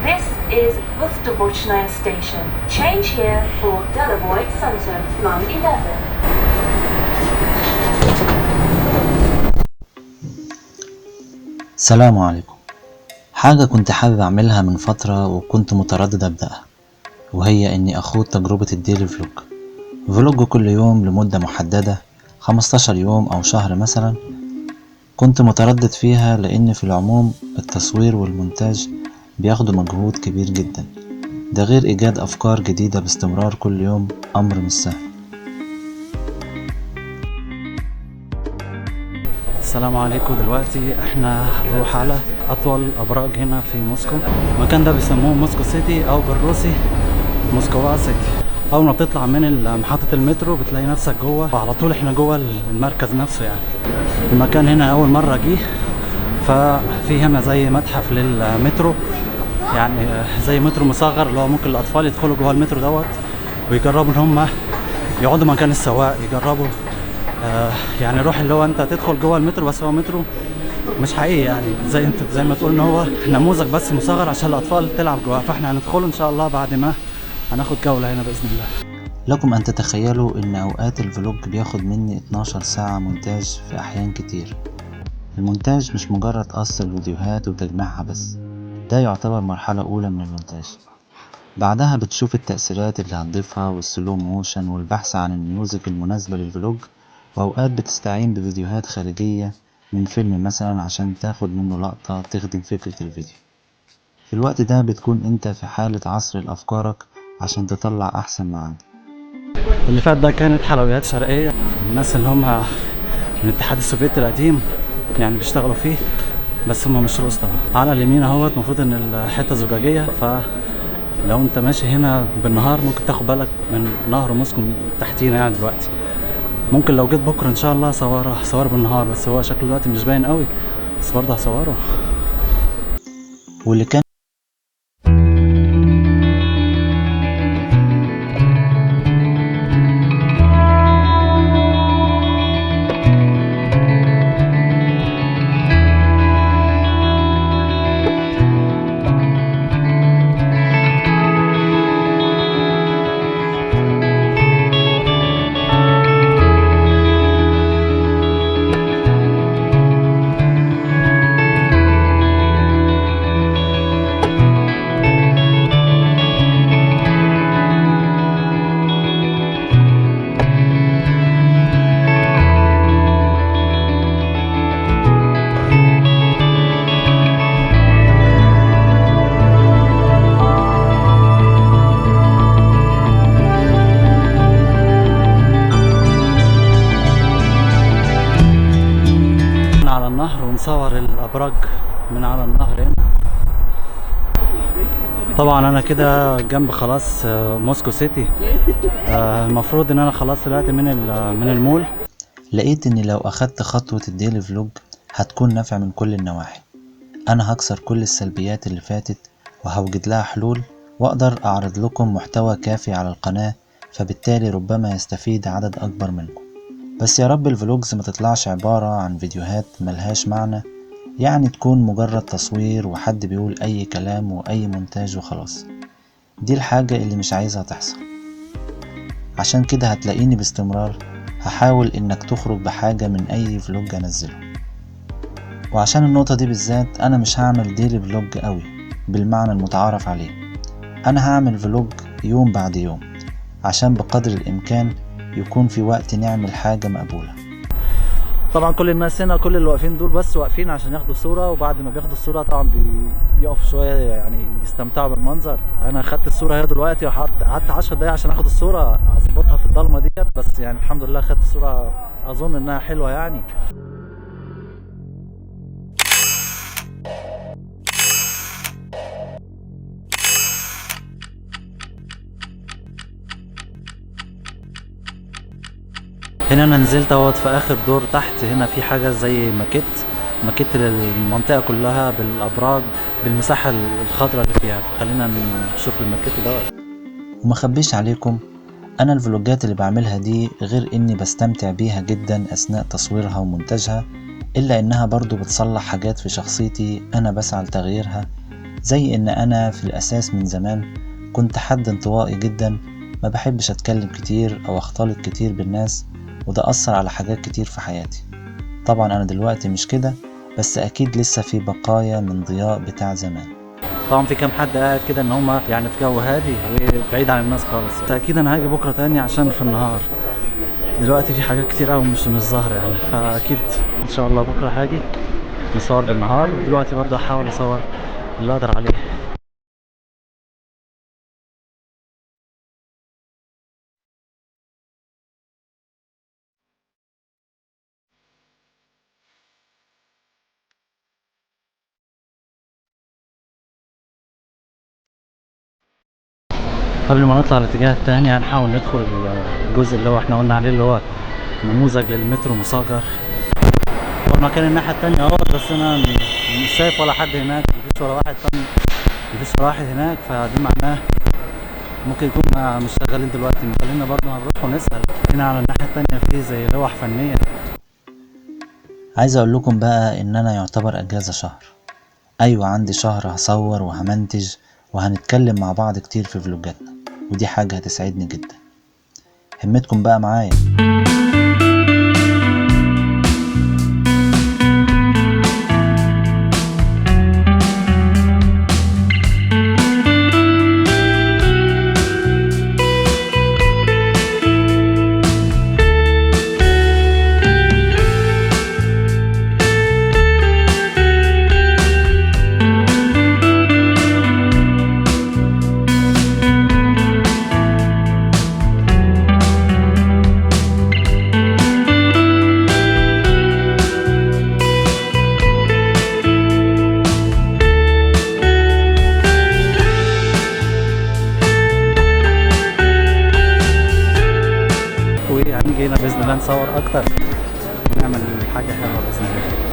This is Vostobochная station. Change here for Delavoye Center, line 11. السلام عليكم. حاجة كنت حابب أعملها من فترة وكنت متردد أبدأها، وهي إني أخوض تجربة الديلي فلوج كل يوم لمدة محددة 15 يوم أو شهر مثلا. كنت متردد فيها لأن في العموم التصوير والمونتاج بياخدوا مجهود كبير جدا، ده غير إيجاد أفكار جديدة باستمرار كل يوم، أمر مش سهل. السلام عليكم. دلوقتي احنا هنروح على اطول ابراج هنا في موسكو. المكان ده بيسموه موسكو سيتي او بالروسي موسكوا سيتي. اول ما بتطلع من محطة المترو بتلاقي نفسك جوه، وعلى طول احنا جوه المركز نفسه. يعني المكان هنا اول مرة جه، ففي هنا زي متحف للمترو، يعني زي مترو مصغر اللي هو ممكن الاطفال يدخلوا جوه المترو دوت ويجربوا ان هم يقعدوا مكان السواق، يجربوا يعني روح اللي هو انت تدخل جوه المترو، بس هو مترو مش حقيقي، يعني زي ما تقول ان هو نموذج بس مصغر عشان الاطفال تلعب جوه. فاحنا هندخله ان شاء الله بعد ما هناخد جولة هنا باذن الله. لكم أن تتخيلوا إن أوقات الفلوج بياخد مني 12 ساعة مونتاج في أحيان كتير. المونتاج مش مجرد قص الفيديوهات وتجميعها بس، ده يعتبر مرحلة أولى من المونتاج. بعدها بتشوف التأثيرات اللي هتضيفها والسلو موشن والبحث عن الميوزك المناسبة للفلوج، وأوقات بتستعين بفيديوهات خارجية من فيلم مثلا عشان تاخد منه لقطة تخدم فكرة الفيديو. في الوقت ده بتكون انت في حالة عصر لأفكارك عشان تطلع أحسن ما عندك. اللي فات ده كانت حلويات شرقية، الناس اللي هم من الاتحاد السوفيتي القديم يعني بيشتغلوا فيه، بس هم مش روس طبعا. على اليمين اهوت المفروض ان الحتة زجاجية، فلو انت ماشي هنا بالنهار ممكن تاخد بالك من نهر موسكو تحتينا. يعني دلوقتي ممكن لو جيت بكرة ان شاء الله هصور بالنهار، بس هو شكله دلوقتي مش باين قوي، بس برضه هصوره. واللي كان على النهر ونصور الابراج من على النهر هنا. طبعا انا كده جنب خلاص موسكو سيتي. المفروض ان انا خلاص طلعت من المول. لقيت اني لو اخدت خطوة الديلي فلوج هتكون نافع من كل النواحي. انا هكسر كل السلبيات اللي فاتت وهوجد لها حلول، واقدر اعرض لكم محتوى كافي على القناة، فبالتالي ربما يستفيد عدد اكبر منكم. بس يا رب الفلوجز ما تطلعش عبارة عن فيديوهات ملهاش معنى، يعني تكون مجرد تصوير وحد بيقول اي كلام واي مونتاج وخلاص. دي الحاجة اللي مش عايزها تحصل. عشان كده هتلاقيني باستمرار هحاول انك تخرج بحاجة من اي فلوج انزله. وعشان النقطة دي بالذات انا مش هعمل ديلي فلوج قوي بالمعنى المتعارف عليه، انا هعمل فلوج يوم بعد يوم عشان بقدر الامكان يكون في وقت نعمل حاجة مقبولة. طبعا كل الناس هنا، كل اللي واقفين دول بس واقفين عشان ياخدوا صورة، وبعد ما بياخدوا الصورة طبعا بيقفوا شوية يعني يستمتعوا بالمنظر. انا خدت الصورة هي دلوقتي وقعدت 10 دقايق عشان اخد الصورة اظبطها في الضلمة ديت، بس يعني الحمد لله خدت الصورة اظن انها حلوة يعني. هنا انا نزلت اهوت في اخر دور تحت. هنا في حاجه زي ماكيت للمنطقه كلها بالابراج بالمساحه الخضراء اللي فيها، فخلينا نشوف الماكيت دوت. وما خبيش عليكم، انا الفلوجات اللي بعملها دي غير اني بستمتع بيها جدا اثناء تصويرها ومونتاجها، الا انها برضو بتصلح حاجات في شخصيتي انا بسعى لتغييرها، زي ان انا في الاساس من زمان كنت حد انطوائي جدا، ما بحبش اتكلم كتير او اختلط كتير بالناس، وده اثر على حاجات كتير في حياتي. طبعا انا دلوقتي مش كده، بس اكيد لسه في بقايا من ضياء بتاع زمان. طبعا في كام حد قاعد كده ان هم يعني في جو هادي وبعيد عن الناس خالص. اكيد انا هاجي بكره تاني عشان في النهار، دلوقتي في حاجات كتير قوي مش ظاهره يعني، فاكيد ان شاء الله بكره هاجي نصور بالنهار، ودلوقتي برضه هحاول اصور اللي اقدر عليه. قبل ما نطلع الاتجاه التاني هنحاول ندخل الجزء اللي هو احنا قلنا عليه، اللي هو نموذج للمترو مصغر. هو المكان الناحية التانية اهوت، بس انا مش شايف ولا حد هناك، مفيش ولا واحد تاني، مفيش ولا واحد هناك، فدي معناه ممكن يكون مش شغالين دلوقتي. خلينا برضه هنروح ونسأل. هنا على الناحية التانية في زي لوح فنية. عايز اقول لكم بقى ان انا يعتبر اجازة شهر. ايوه عندي شهر هصور وهمنتج وهنتكلم مع بعض كتير في فلوجاتنا، ودي حاجة هتسعدني جدا. همتكم بقى معايا. وهنيجي هنا بإذن الله نصور أكتر ونعمل حاجة حلوة بإذن الله.